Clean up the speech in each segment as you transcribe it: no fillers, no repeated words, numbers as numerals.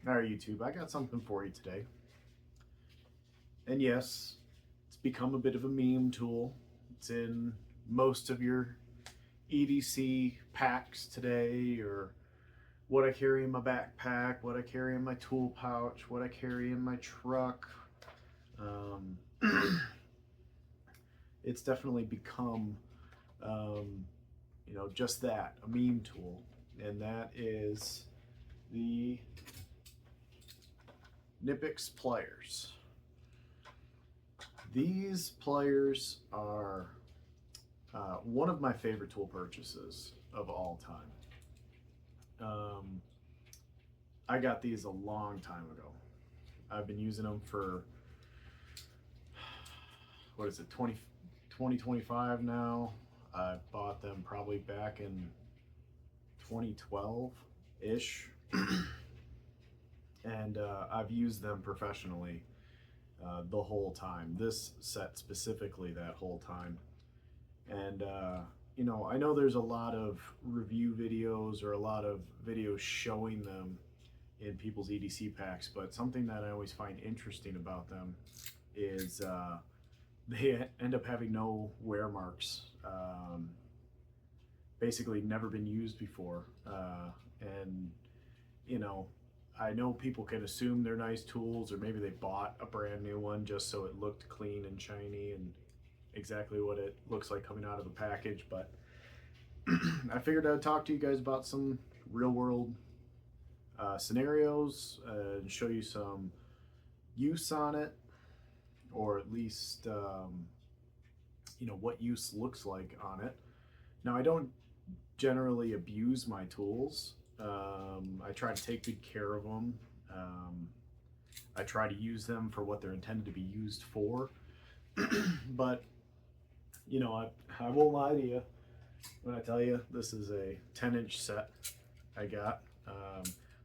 All right, YouTube, I got something for you today. And yes, it's become a bit of a meme tool. It's in most of your EDC packs today, or what I carry in my backpack, what I carry in my tool pouch, what I carry in my truck. Um, it's definitely become, um, just that, a meme tool. And that is the Knipex pliers. These pliers are one of my favorite tool purchases of all time. I got these a long time ago. I've been using them for, what is it, 2025 now. I bought them probably back in 2012-ish. And I've used them professionally the whole time. This set specifically that whole time. And I know there's a lot of review videos or a lot of videos showing them in people's EDC packs, but something that I always find interesting about them is they end up having no wear marks. Basically never been used before. And I know people can assume they're nice tools, or maybe they bought a brand new one just so it looked clean and shiny and exactly what it looks like coming out of the package. But I figured I'd talk to you guys about some real world scenarios and show you some use on it, or at least what use looks like on it. Now, I don't generally abuse my tools. I try to take good care of them. I try to use them for what they're intended to be used for. But I won't lie to you when I tell you this is a 10-inch set I got.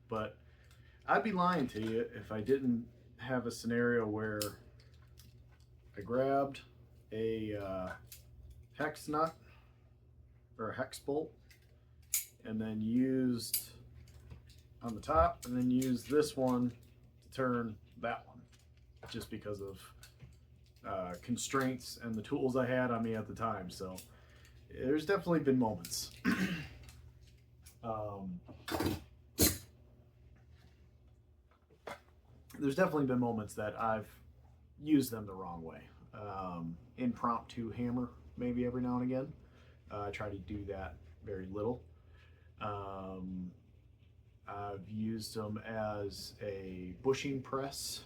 But I'd be lying to you if I didn't have a scenario where I grabbed a hex nut or a hex bolt and then used on the top, and then used this one to turn that one, just because of constraints and the tools I had on me at the time. So there's definitely been moments. There's definitely been moments that I've used them the wrong way. Impromptu hammer, maybe every now and again. I try to do that very little. I've used them as a bushing press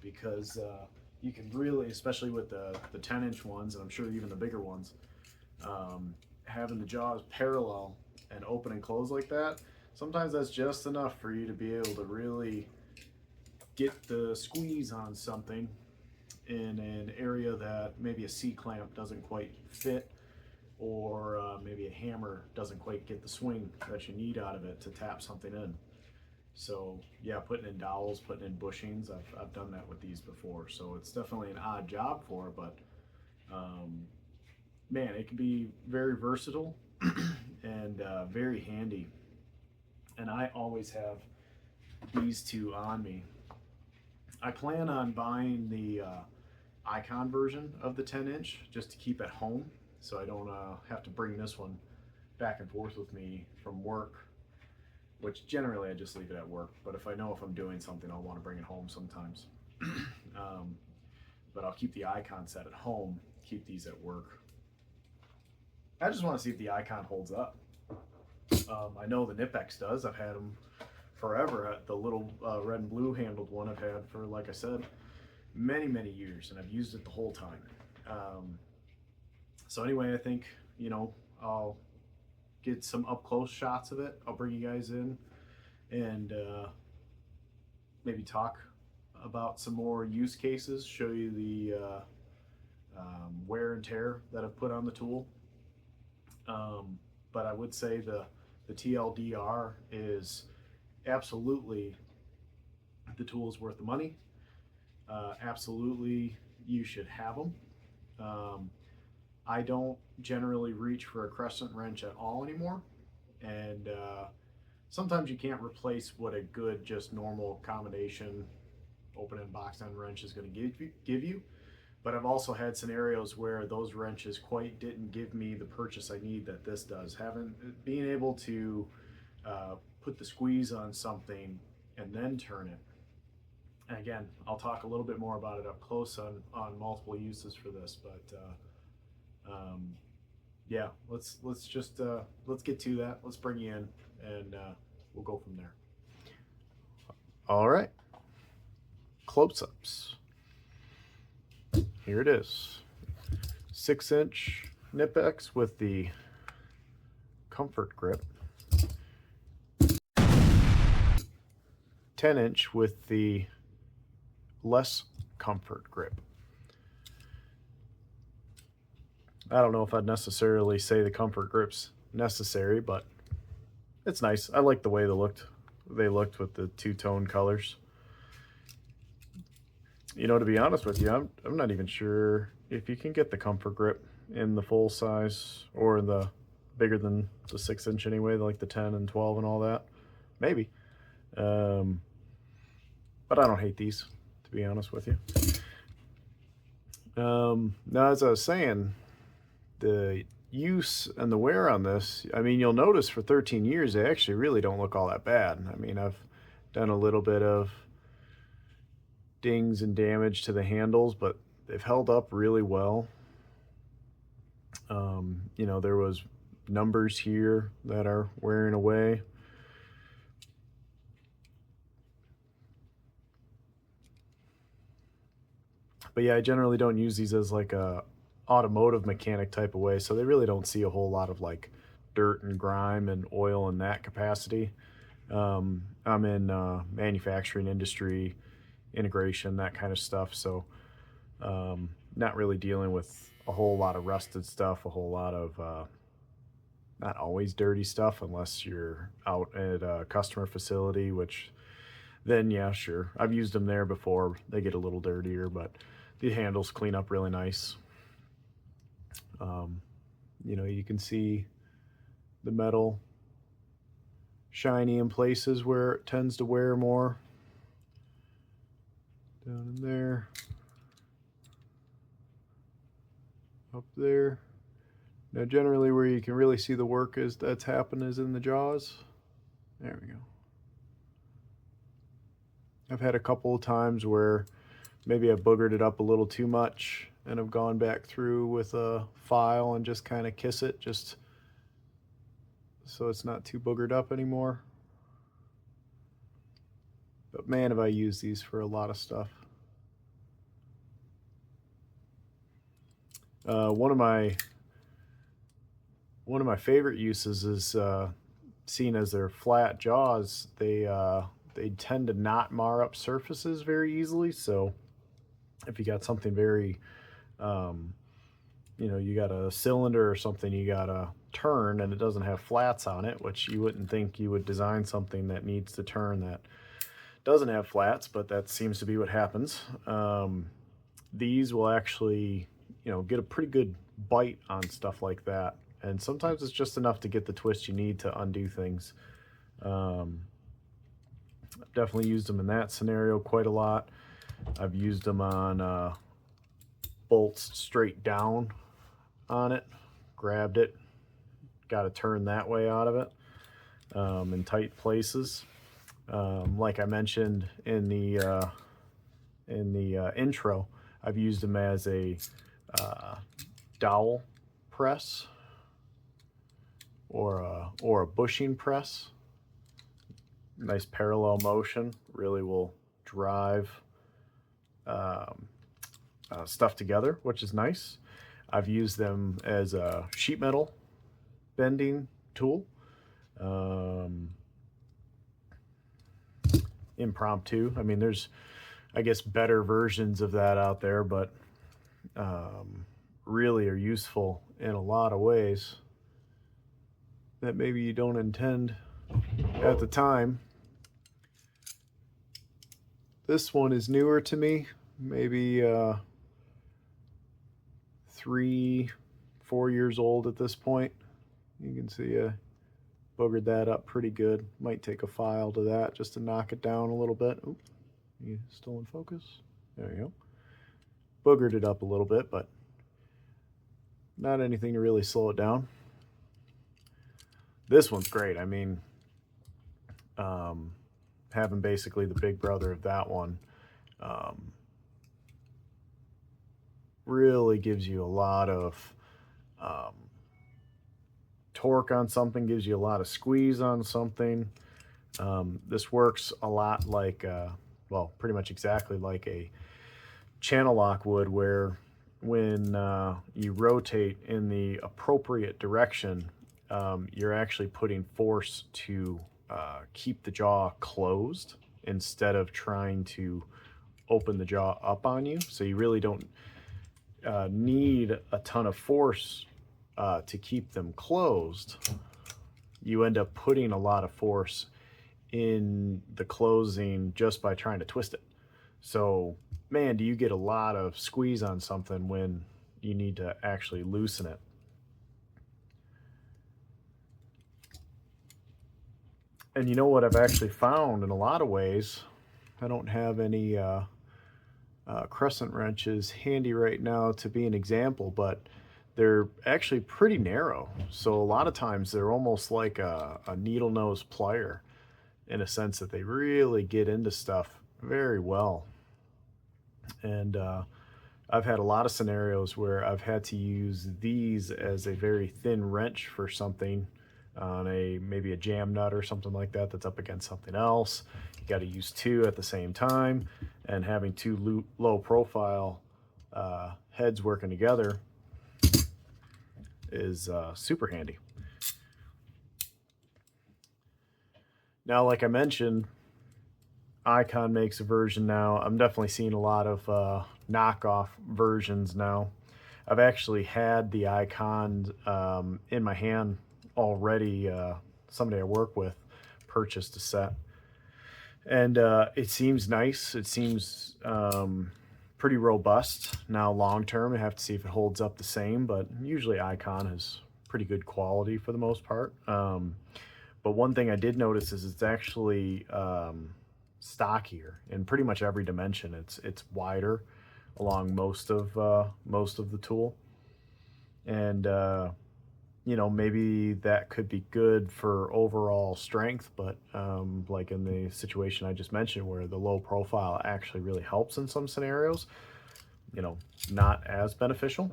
because you can really, especially with the 10-inch ones, and I'm sure even the bigger ones, having the jaws parallel and open and close like that, sometimes that's just enough for you to be able to really get the squeeze on something in an area that maybe a C-clamp doesn't quite fit, or maybe a hammer doesn't quite get the swing that you need out of it to tap something in. So yeah, putting in dowels, putting in bushings, I've done that with these before. So it's definitely an odd job for it, but man, it can be very versatile and very handy. And I always have these two on me. I plan on buying the Icon version of the 10-inch just to keep at home, so I don't have to bring this one back and forth with me from work, which generally I just leave it at work. But if I know if I'm doing something, I'll want to bring it home sometimes. But I'll keep the Icon set at home, keep these at work. I just want to see if the Icon holds up. I know the Knipex does. I've had them forever. The little red and blue handled one I've had for, like I said, many years, and I've used it the whole time. So anyway, I think I'll get some up close shots of it. I'll bring you guys in and maybe talk about some more use cases, show you the wear and tear that I've put on the tool. But I would say the TLDR is absolutely, the tool is worth the money. Absolutely, you should have them. I don't generally reach for a crescent wrench at all anymore, and sometimes you can't replace what a good, just normal combination open and box end wrench is going to give you. But I've also had scenarios where those wrenches quite didn't give me the purchase I need that this does. Being able to put the squeeze on something and then turn it. And again, I'll talk a little bit more about it up close on multiple uses for this, but yeah, let's get to that. Let's bring you in, and we'll go from there. All right, close-ups. Here it is, 6-inch Knipex with the comfort grip, 10-inch with the less comfort grip. I don't know if I'd necessarily say the comfort grip's necessary, but it's nice. I like the way they looked with the two-tone colors. You know, to be honest with you, I'm not even sure if you can get the comfort grip in the full size or the bigger than the 6-inch anyway, like the 10 and 12 and all that. Maybe. But I don't hate these, to be honest with you. Now, as I was saying, the use and the wear on this, I mean, you'll notice for 13 years, they actually really don't look all that bad. I mean, I've done a little bit of dings and damage to the handles, but they've held up really well. You know, there was numbers here that are wearing away. But yeah, I generally don't use these as like a automotive mechanic type of way, so they really don't see a whole lot of like dirt and grime and oil in that capacity. I'm in manufacturing industry, integration, that kind of stuff, so not really dealing with a whole lot of rusted stuff, a whole lot of not always dirty stuff unless you're out at a customer facility, which then yeah, sure, I've used them there before. They get a little dirtier, but the handles clean up really nice. You know, you can see the metal shiny in places where it tends to wear more. Down in there, up there. Now generally where you can really see the work that's happened is in the jaws. There we go. I've had a couple of times where maybe I boogered it up a little too much and I've gone back through with a file and just kind of kiss it just so it's not too boogered up anymore. But man, have I used these for a lot of stuff. One of my favorite uses is seeing as they're flat jaws, they tend to not mar up surfaces very easily. So if you got something very, you know, you got a cylinder or something you got to turn and it doesn't have flats on it, which you wouldn't think you would design something that needs to turn that doesn't have flats, but that seems to be what happens. These will actually, you know, get a pretty good bite on stuff like that. And sometimes it's just enough to get the twist you need to undo things. I've definitely used them in that scenario quite a lot. I've used them on bolts straight down on it, grabbed it, got to turn that way out of it in tight places. Like I mentioned in the intro, I've used them as a dowel press or a bushing press. Nice parallel motion, really will drive stuff together, which is nice. I've used them as a sheet metal bending tool. Impromptu. I mean, there's, I guess, better versions of that out there, but really are useful in a lot of ways that maybe you don't intend at the time. This one is newer to me, maybe 3-4 years old at this point. You can see I boogered that up pretty good. Might take a file to that just to knock it down a little bit. Oop, you still in focus? There you go. Boogered it up a little bit, but not anything to really slow it down. This one's great. I mean, having basically the big brother of that one really gives you a lot of torque on something, gives you a lot of squeeze on something. This works a lot like, well, pretty much exactly like a channel lock would, where when you rotate in the appropriate direction, you're actually putting force to keep the jaw closed instead of trying to open the jaw up on you. So you really don't need a ton of force to keep them closed. You end up putting a lot of force in the closing just by trying to twist it. So man, do you get a lot of squeeze on something when you need to actually loosen it. And you know what I've actually found in a lot of ways? I don't have any crescent wrenches handy right now to be an example, but they're actually pretty narrow. So a lot of times they're almost like a needle nose plier, in a sense that they really get into stuff very well. And I've had a lot of scenarios where I've had to use these as a very thin wrench for something on maybe a jam nut or something like that that's up against something else. You got to use two at the same time, and having two low profile heads working together is super handy. Now, like I mentioned, Icon makes a version now. I'm definitely seeing a lot of knockoff versions now. I've actually had the Icon in my hand already. Somebody I work with purchased a set, and it seems nice. It seems pretty robust. Now long term, I have to see if it holds up the same, but usually Icon is pretty good quality for the most part. But one thing I did notice is it's actually stockier in pretty much every dimension. It's wider along most of the tool, and you know, maybe that could be good for overall strength, but like in the situation I just mentioned where the low profile actually really helps in some scenarios, you know, not as beneficial.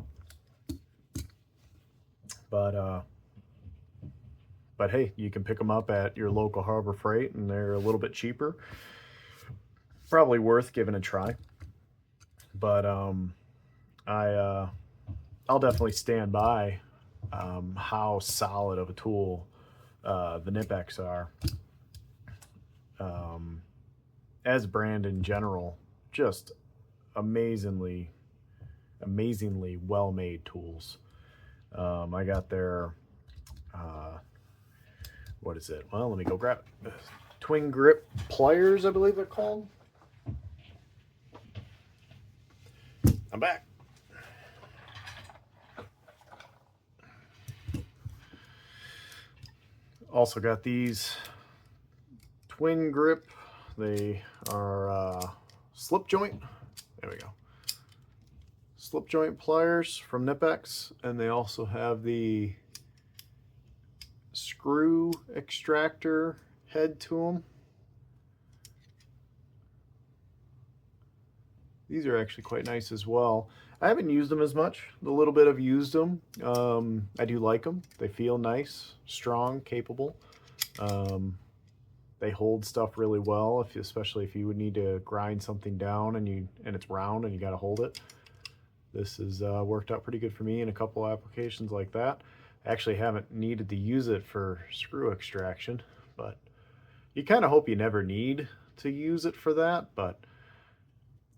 But hey, you can pick them up at your local Harbor Freight and they're a little bit cheaper. Probably worth giving a try. But I'll definitely stand by how solid of a tool the Knipex are. As a brand in general, just amazingly well-made tools. I got their what is it? Well, let me go grab it. Twin grip pliers, I believe they're called. I'm back. Also got these twin grip. They are slip joint. There we go. Slip joint pliers from Knipex, and they also have the screw extractor head to them. These are actually quite nice as well. I haven't used them as much. The little bit I've used them, I do like them. They feel nice, strong, capable. They hold stuff really well, especially if you would need to grind something down and it's round and you got to hold it. This has worked out pretty good for me in a couple applications like that. I actually haven't needed to use it for screw extraction, but you kind of hope you never need to use it for that, but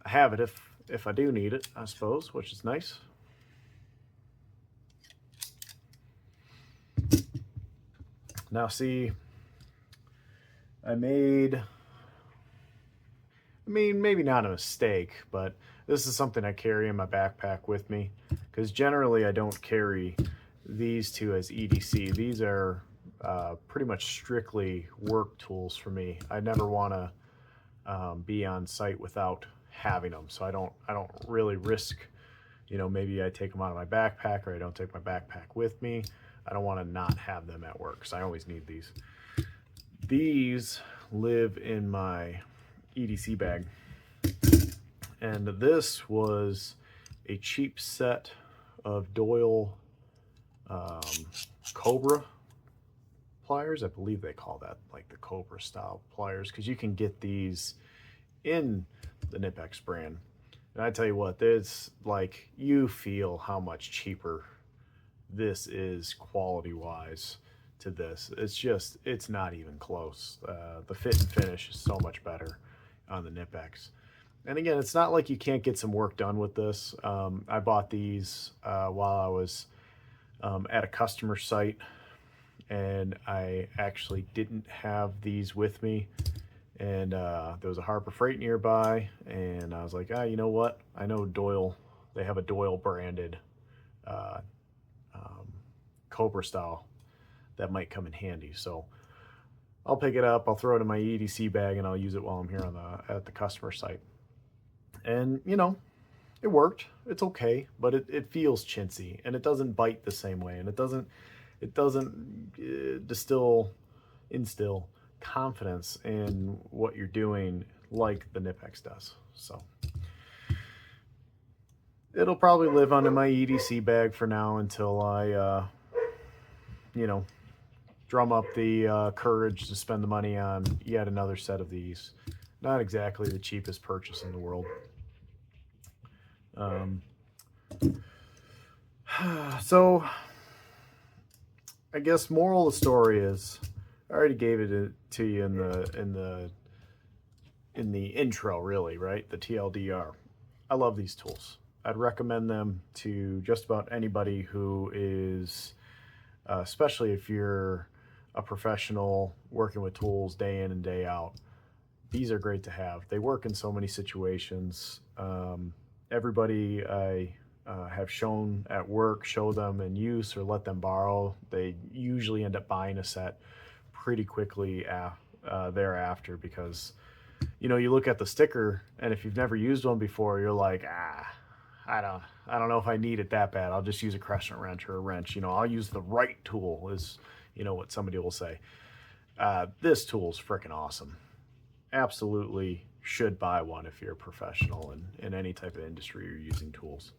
I have it if I do need it, I suppose, which is nice. Now see, maybe not a mistake, but this is something I carry in my backpack with me, because generally I don't carry these two as EDC. These are pretty much strictly work tools for me. I never want to be on site without having them, so I don't really risk, maybe I take them out of my backpack or I don't take my backpack with me. I don't want to not have them at work, because I always need these. These live in my EDC bag, and this was a cheap set of Doyle Cobra pliers. I believe they call that like the Cobra style pliers, because you can get these in the Knipex brand. And I tell you what, there's like, you feel how much cheaper this is quality wise to this. It's not even close. The fit and finish is so much better on the Knipex. And again, it's not like you can't get some work done with this. I bought these while I was at a customer site, and I actually didn't have these with me. And there was a Harbor Freight nearby, and I was like, you know what? I know Doyle, they have a Doyle branded Cobra style that might come in handy. So I'll pick it up, I'll throw it in my EDC bag, and I'll use it while I'm here at the customer site. And it worked. It's okay, but it feels chintzy, and it doesn't bite the same way, and it doesn't instill confidence in what you're doing like the Knipex does. So it'll probably live under my EDC bag for now until I drum up the courage to spend the money on yet another set of these. Not exactly the cheapest purchase in the world. So I guess moral of the story is, I already gave it to you in the intro, really, right? The TLDR. I love these tools. I'd recommend them to just about anybody who is, especially if you're a professional working with tools day in and day out. These are great to have. They work in so many situations. Everybody I have shown at work, show them in use or let them borrow, they usually end up buying a set pretty quickly thereafter, because you look at the sticker, and if you've never used one before, you're like, I don't know if I need it that bad. I'll just use a crescent wrench or a wrench. I'll use the right tool, is what somebody will say. This tool's freaking awesome. Absolutely should buy one if you're a professional in any type of industry you're using tools.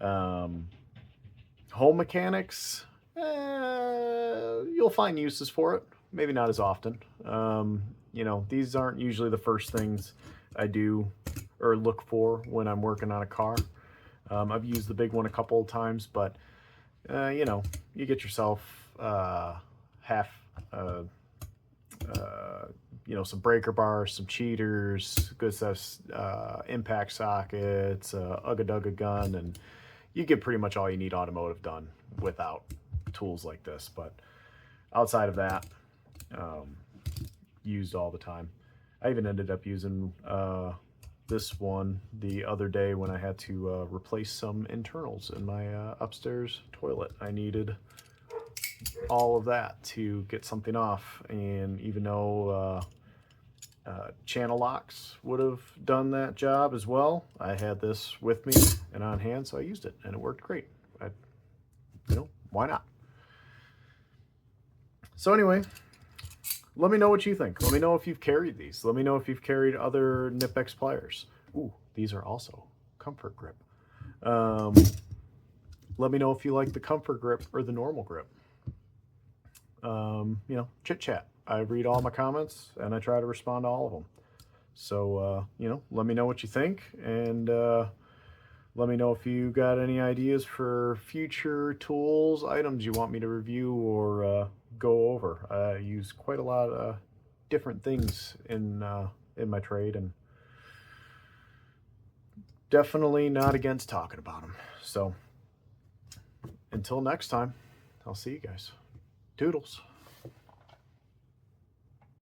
Home mechanics, you'll find uses for it. Maybe not as often. These aren't usually the first things I do or look for when I'm working on a car. I've used the big one a couple of times, but you get yourself some breaker bars, some cheaters, good stuff, impact sockets, ugga-dugga gun, and you get pretty much all you need automotive done without tools like this. But outside of that, used all the time. I even ended up using this one the other day when I had to replace some internals in my upstairs toilet. I needed all of that to get something off, and even though channel locks would have done that job as well, I had this with me and on hand, so I used it, and it worked great. Why not? So anyway, let me know what you think. Let me know if you've carried these. Let me know if you've carried other Knipex pliers. Ooh, these are also comfort grip. Let me know if you like the comfort grip or the normal grip. Chit chat. I read all my comments and I try to respond to all of them. So, let me know what you think, and let me know if you got any ideas for future tools, items you want me to review or go over. I use quite a lot of different things in my trade, and definitely not against talking about them. So until next time, I'll see you guys. Toodles.